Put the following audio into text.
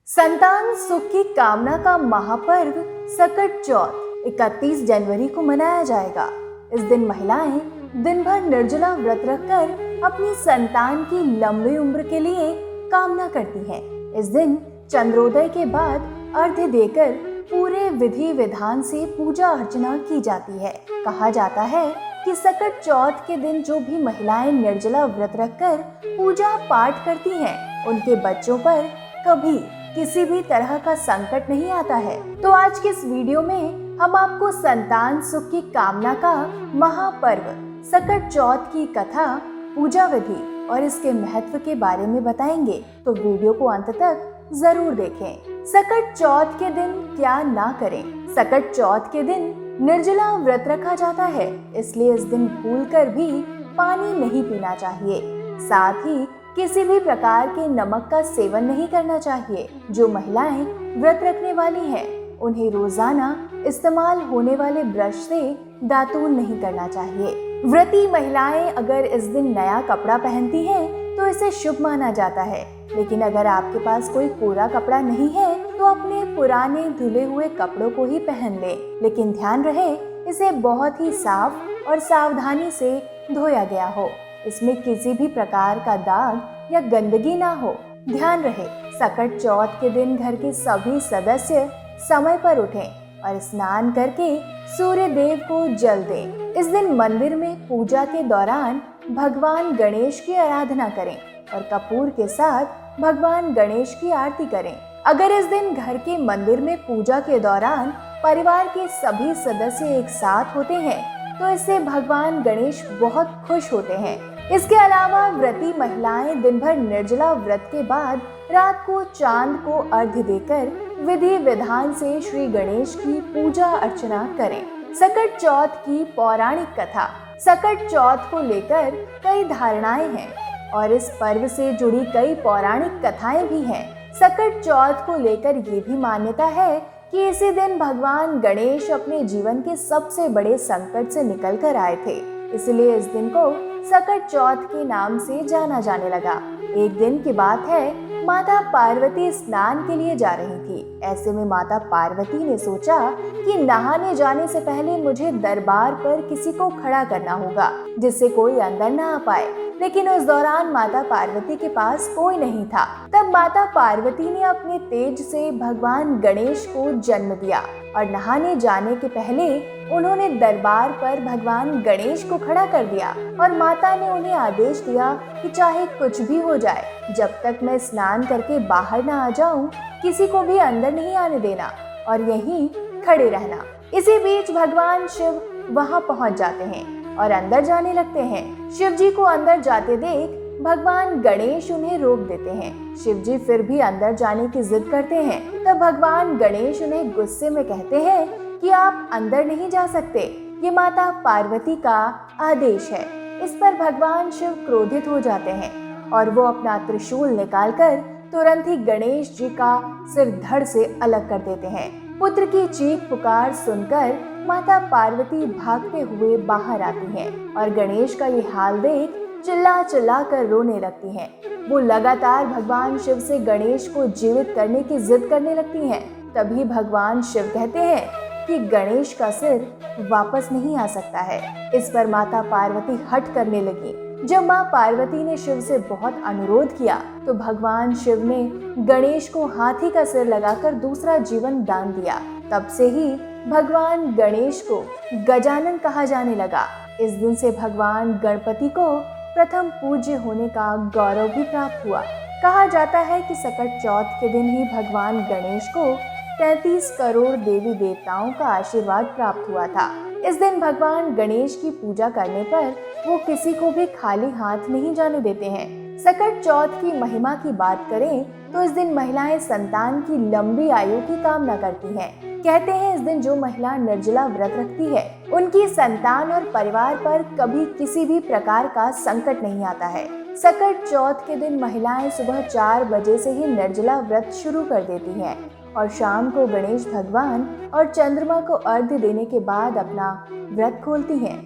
संतान सुख की कामना का महापर्व सकट चौथ 31 जनवरी को मनाया जाएगा। इस दिन महिलाएं दिन भर निर्जला व्रत रखकर अपनी संतान की लंबी उम्र के लिए कामना करती हैं। इस दिन चंद्रोदय के बाद अर्घ्य देकर पूरे विधि विधान से पूजा अर्चना की जाती है। कहा जाता है कि सकट चौथ के दिन जो भी महिलाएं निर्जला व्रत रखकर पूजा पाठ करती हैं, उनके बच्चों पर कभी किसी भी तरह का संकट नहीं आता है। तो आज के इस वीडियो में हम आपको संतान सुख की कामना का महापर्व सकट चौथ की कथा, पूजा विधि और इसके महत्व के बारे में बताएंगे। तो वीडियो को अंत तक जरूर देखें। सकट चौथ के दिन क्या ना करें। सकट चौथ के दिन निर्जला व्रत रखा जाता है, इसलिए इस दिन भूलकर भी पानी नहीं पीना चाहिए। साथ ही किसी भी प्रकार के नमक का सेवन नहीं करना चाहिए। जो महिलाएं व्रत रखने वाली हैं, उन्हें रोजाना इस्तेमाल होने वाले ब्रश से दातून नहीं करना चाहिए। व्रती महिलाएं अगर इस दिन नया कपड़ा पहनती हैं, तो इसे शुभ माना जाता है। लेकिन अगर आपके पास कोई कोरा कपड़ा नहीं है, तो अपने पुराने धुले हुए कपड़ों को ही पहन लें। लेकिन ध्यान रहे, इसे बहुत ही साफ और सावधानी से धोया गया हो। इसमें किसी भी प्रकार का दाग या गंदगी ना हो। ध्यान रहे, सकट चौथ के दिन घर के सभी सदस्य समय पर उठें और स्नान करके सूर्य देव को जल दें। इस दिन मंदिर में पूजा के दौरान भगवान गणेश की आराधना करें और कपूर के साथ भगवान गणेश की आरती करें। अगर इस दिन घर के मंदिर में पूजा के दौरान परिवार के सभी सदस्य एक साथ होते हैं, तो इससे भगवान गणेश बहुत खुश होते हैं। इसके अलावा व्रती महिलाएं दिन भर निर्जला व्रत के बाद रात को चांद को अर्घ्य देकर विधि विधान से श्री गणेश की पूजा अर्चना करें। सकट चौथ की पौराणिक कथा। सकट चौथ को लेकर कई धारणाएं हैं और इस पर्व से जुड़ी कई पौराणिक कथाएं भी हैं। सकट चौथ को लेकर ये भी मान्यता है कि इसी दिन भगवान गणेश अपने जीवन के सबसे बड़े संकट से निकल कर आए थे, इसलिए इस दिन को सकट चौथ के नाम से जाना जाने लगा। एक दिन की बात है, माता पार्वती स्नान के लिए जा रही थी। ऐसे में माता पार्वती ने सोचा कि नहाने जाने से पहले मुझे दरबार पर किसी को खड़ा करना होगा, जिससे कोई अंदर ना आ पाए। लेकिन उस दौरान माता पार्वती के पास कोई नहीं था। तब माता पार्वती ने अपने तेज से भगवान गणेश को जन्म दिया और नहाने जाने के पहले उन्होंने दरबार पर भगवान गणेश को खड़ा कर दिया और माता ने उन्हें आदेश दिया कि चाहे कुछ भी हो जाए, जब तक मैं स्नान करके बाहर ना आ जाऊं, किसी को भी अंदर नहीं आने देना और यहीं खड़े रहना। इसी बीच भगवान शिव वहां पहुंच जाते हैं और अंदर जाने लगते हैं। शिव जी को अंदर जाते देख भगवान गणेश उन्हें रोक देते हैं। शिव जी फिर भी अंदर जाने की जिद करते हैं। तब भगवान गणेश उन्हें गुस्से में कहते हैं कि आप अंदर नहीं जा सकते, ये माता पार्वती का आदेश है। इस पर भगवान शिव क्रोधित हो जाते हैं और वो अपना त्रिशूल निकालकर तुरंत ही गणेश जी का सिर धड़ से अलग कर देते हैं। पुत्र की चीख पुकार सुनकर माता पार्वती भागते हुए बाहर आती हैं और गणेश का ये हाल देख चिल्ला चिल्ला कर रोने लगती हैं। वो लगातार भगवान शिव से गणेश को जीवित करने की जिद करने लगती हैं। तभी भगवान शिव कहते हैं कि गणेश का सिर वापस नहीं आ सकता है। इस पर माता पार्वती हठ करने लगी। जब माँ पार्वती ने शिव से बहुत अनुरोध किया, तो भगवान शिव ने गणेश को हाथी का सिर लगाकर दूसरा जीवन दान दिया। तब से ही भगवान गणेश को गजानन कहा जाने लगा। इस दिन से भगवान गणपति को प्रथम पूज्य होने का गौरव भी प्राप्त हुआ। कहा जाता है कि सकट चौथ के दिन ही भगवान गणेश को 33 करोड़ देवी देवताओं का आशीर्वाद प्राप्त हुआ था। इस दिन भगवान गणेश की पूजा करने पर वो किसी को भी खाली हाथ नहीं जाने देते हैं। सकट चौथ की महिमा की बात करें तो इस दिन महिलाएं संतान की लंबी आयु की कामना करती हैं। कहते हैं इस दिन जो महिला निर्जला व्रत रखती है, उनकी संतान और परिवार पर कभी किसी भी प्रकार का संकट नहीं आता है। सकट चौथ के दिन महिलाएं सुबह 4 बजे से ही निर्जला व्रत शुरू कर देती हैं और शाम को गणेश भगवान और चंद्रमा को अर्घ्य देने के बाद अपना व्रत खोलती हैं।